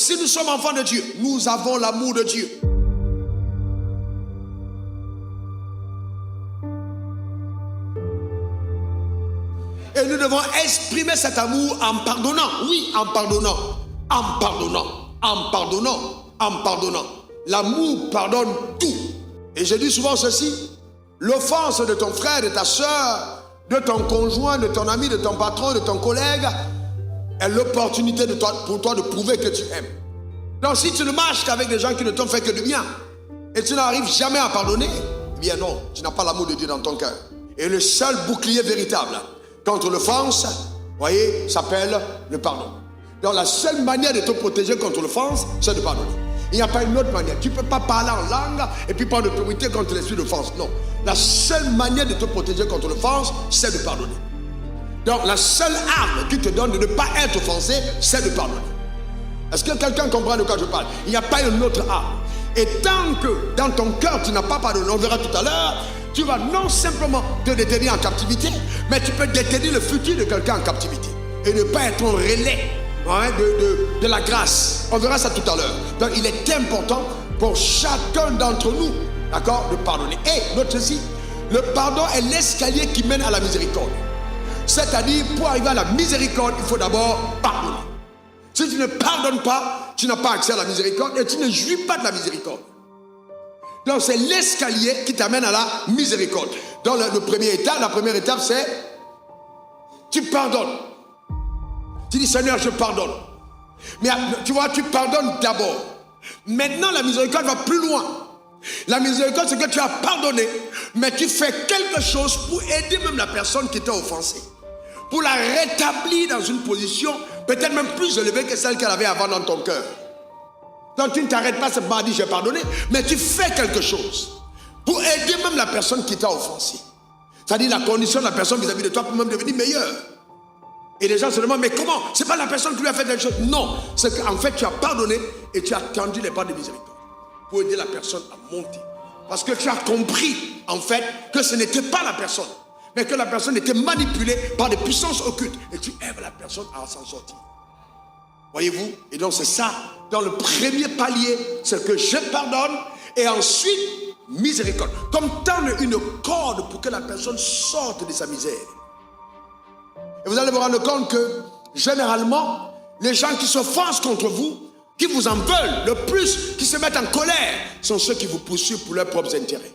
si nous sommes enfants de Dieu, nous avons l'amour de Dieu. Et nous devons exprimer cet amour en pardonnant. Oui, en pardonnant. En pardonnant. En pardonnant. En pardonnant. L'amour pardonne tout. Et je dis souvent ceci. L'offense de ton frère, de ta soeur, de ton conjoint, de ton ami, de ton patron, de ton collègue est l'opportunité pour toi de prouver que tu aimes. Donc si tu ne marches qu'avec des gens qui ne t'ont fait que du bien et tu n'arrives jamais à pardonner, eh bien non, tu n'as pas l'amour de Dieu dans ton cœur. Et le seul bouclier véritable contre l'offense, voyez, s'appelle le pardon. Donc la seule manière de te protéger contre l'offense, c'est de pardonner. Il n'y a pas une autre manière. Tu ne peux pas parler en langue et puis prendre autorité contre l'esprit d'offense. Non. La seule manière de te protéger contre l'offense, c'est de pardonner. Donc la seule arme qui te donne de ne pas être offensé, c'est de pardonner. Est-ce que quelqu'un comprend de quoi je parle? Il n'y a pas une autre arme. Et tant que dans ton cœur tu n'as pas pardonné, on verra tout à l'heure, tu vas non simplement te détenir en captivité, mais tu peux détenir le futur de quelqu'un en captivité. Et ne pas être un relais de la grâce. On verra ça tout à l'heure. Donc il est important pour chacun d'entre nous, d'accord, de pardonner. Et note ceci, le pardon est l'escalier qui mène à la miséricorde. C'est-à-dire, pour arriver à la miséricorde, il faut d'abord pardonner. Si tu ne pardonnes pas, tu n'as pas accès à la miséricorde et tu ne jouis pas de la miséricorde. Donc c'est l'escalier qui t'amène à la miséricorde. Donc la première étape c'est, tu pardonnes. Tu dis, Seigneur, je pardonne. Mais tu vois, tu pardonnes d'abord. Maintenant, la miséricorde va plus loin. La miséricorde, c'est que tu as pardonné, mais tu fais quelque chose pour aider même la personne qui t'a offensé. Pour la rétablir dans une position peut-être même plus élevée que celle qu'elle avait avant dans ton cœur. Donc tu ne t'arrêtes pas simplement à dire j'ai pardonné, mais tu fais quelque chose pour aider même la personne qui t'a offensé. C'est-à-dire la condition de la personne vis-à-vis de toi pour même devenir meilleure. Et les gens se demandent, mais comment? C'est pas la personne qui lui a fait quelque chose. Non, c'est qu'en fait tu as pardonné et tu as tendu les bras de miséricorde pour aider la personne à monter. Parce que tu as compris en fait que ce n'était pas la personne, mais que la personne était manipulée par des puissances occultes. Et tu aides la personne à s'en sortir. Voyez-vous? Et donc c'est ça. Dans le premier palier, c'est que je pardonne et ensuite miséricorde. Comme tendre une corde pour que la personne sorte de sa misère. Et vous allez vous rendre compte que généralement, les gens qui s'offensent contre vous, qui vous en veulent le plus, qui se mettent en colère, sont ceux qui vous poursuivent pour leurs propres intérêts.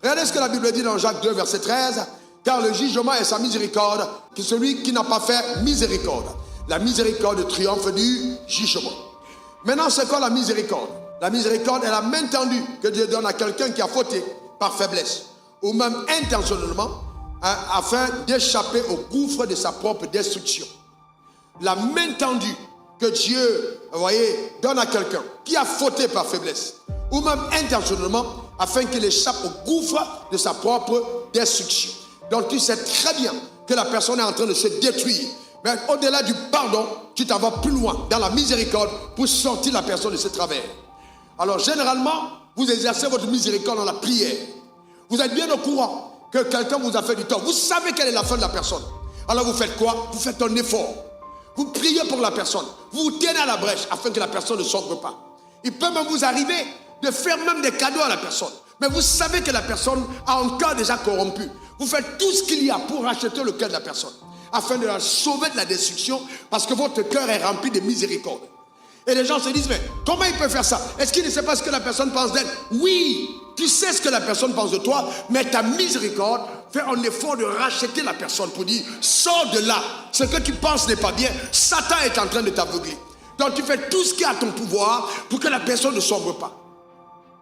Regardez ce que la Bible dit dans Jacques 2, verset 13. Car le jugement est sa miséricorde, que celui qui n'a pas fait miséricorde. La miséricorde triomphe du jugement. Maintenant, c'est quoi la miséricorde? La miséricorde est la main tendue que Dieu donne à quelqu'un qui a fauté par faiblesse, ou même intentionnellement, afin d'échapper au gouffre de sa propre destruction. La main tendue que Dieu, vous voyez, donne à quelqu'un qui a fauté par faiblesse, ou même intentionnellement, afin qu'il échappe au gouffre de sa propre destruction. Donc tu sais très bien que la personne est en train de se détruire. Mais au-delà du pardon, tu t'en vas plus loin dans la miséricorde pour sortir la personne de ce travers. Alors généralement, vous exercez votre miséricorde dans la prière. Vous êtes bien au courant que quelqu'un vous a fait du tort. Vous savez quelle est la fin de la personne. Alors vous faites quoi? Vous faites un effort. Vous priez pour la personne. Vous vous tenez à la brèche afin que la personne ne sombre pas. Il peut même vous arriver de faire même des cadeaux à la personne. Mais vous savez que la personne a un cœur déjà corrompu. Vous faites tout ce qu'il y a pour racheter le cœur de la personne, afin de la sauver de la destruction, parce que votre cœur est rempli de miséricorde. Et les gens se disent, mais comment il peut faire ça? Est-ce qu'il ne sait pas ce que la personne pense d'elle? Oui, tu sais ce que la personne pense de toi, mais ta miséricorde fait un effort de racheter la personne pour dire, sors de là, ce que tu penses n'est pas bien, Satan est en train de t'aveugler. Donc tu fais tout ce qui est à ton pouvoir pour que la personne ne sombre pas.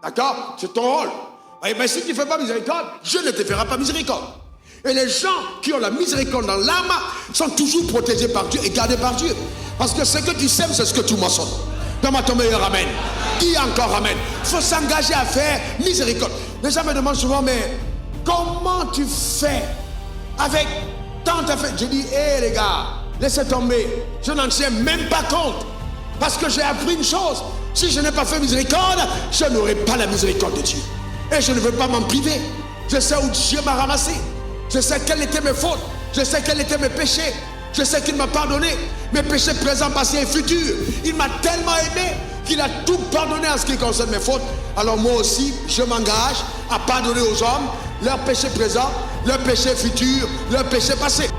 D'accord? C'est ton rôle. Et bien si tu ne fais pas miséricorde, je ne te ferai pas miséricorde. Et les gens qui ont la miséricorde dans l'âme sont toujours protégés par Dieu et gardés par Dieu. Parce que ce que tu sèmes, c'est ce que tu moissonnes. Donne-moi ton meilleur amen. Dis encore amen. Il faut s'engager à faire miséricorde. Les gens me demandent souvent, mais comment tu fais avec tant de fait? Je dis, hé les gars, laissez tomber. Je n'en tiens même pas compte. Parce que j'ai appris une chose. Si je n'ai pas fait miséricorde, je n'aurai pas la miséricorde de Dieu. Et je ne veux pas m'en priver. Je sais où Dieu m'a ramassé. Je sais quelles étaient mes fautes. Je sais quels étaient mes péchés. Je sais qu'il m'a pardonné mes péchés présents, passés et futurs. Il m'a tellement aimé qu'il a tout pardonné en ce qui concerne mes fautes. Alors moi aussi, je m'engage à pardonner aux hommes leurs péchés présents, leurs péchés futurs, leurs péchés passés.